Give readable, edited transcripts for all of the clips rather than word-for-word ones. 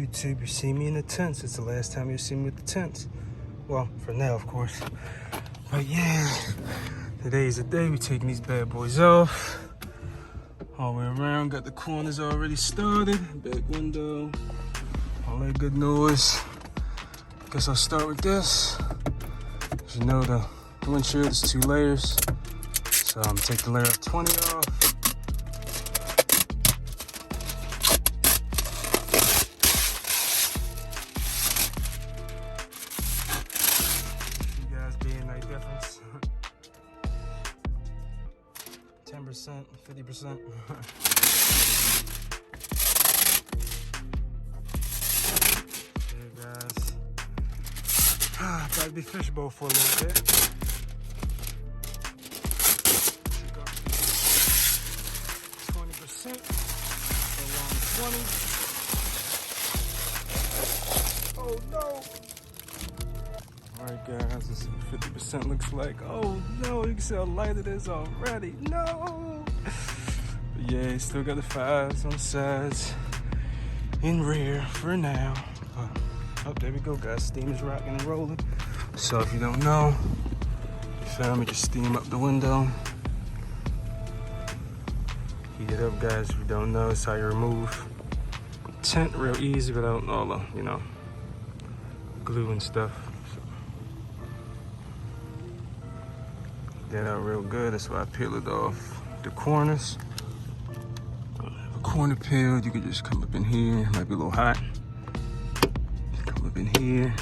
YouTube, you see me in the tints. It's the last time you'll see me with the tints. Well, for now, of course. But yeah, today's the day we're taking these bad boys off. All the way around, got the corners already started. Back window, all that good noise. Guess I'll start with this. As you know, the windshield is 2 layers. So I'm gonna take the layer of 20 off. You guys being nice difference. 10%, 50%. Hey guys. Gotta be fishbowl for a little bit. Go 20%. Along 20. Oh no! Alright guys, this is what 50% looks like. Oh no, you can see how light it is already. No! But yeah, still got the 5s on the sides and rear for now. Oh, there we go guys, steam is rocking and rolling. So if you don't know, you feel me, just steam up the window. Heat it up guys, if you don't know, it's how you remove tint real easy without all the, you know, glue and stuff. So, get out real good, that's why I peel it off the corners. Have a corner peeled, you could just come up in here, it might be a little hot. Come up in here.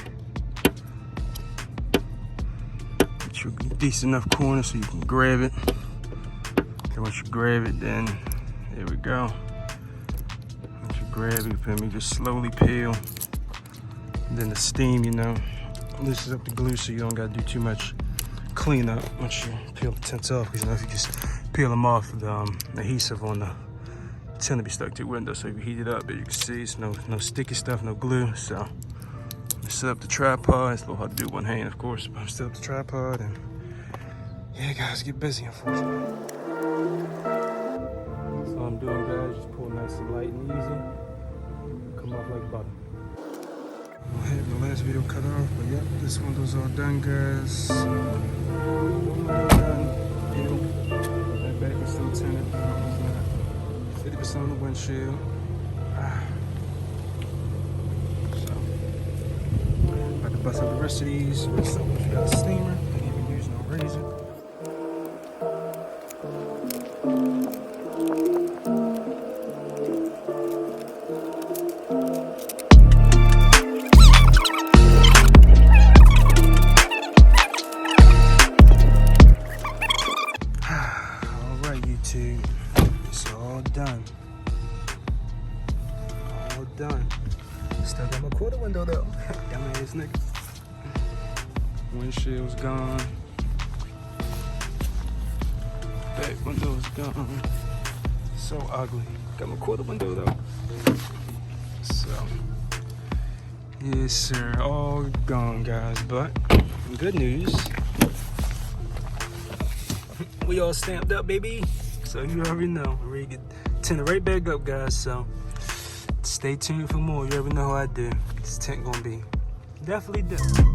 Get you a decent enough corner so you can grab it. And once you grab it, then there we go. Once you grab it, you feel me, just slowly peel. And then the steam, you know, loosens up the glue so you don't gotta do too much cleanup once you peel the tints off. Because you know, if you just peel them off, the adhesive on the tint will be stuck to your window. So if you heat it up, as you can see, it's no sticky stuff, no glue. So set up the tripod. It's a little hard to do with one hand, of course, but I'm still up the tripod, and yeah, guys, get busy, unfortunately. That's all I'm doing, guys. Just pull nice and light and easy. Come off like butter. I had the last video cut off, but yep, this window's all done, guys. Window done. That back is still tinted. 50% on the windshield. Bust out the rest of these. So if you got a steamer, you can even use no razor. Alright, YouTube. It's all done. All done. Still got my quarter window though. Got my ass nigga. Windshield's gone. Back window's gone. So ugly. Got my quarter window though. So, yes sir, all gone guys. But good news, we all stamped up, baby. So you already know. We're ready to get tinted right back up, guys. So stay tuned for more. You already know how I do. This tint gonna be definitely different.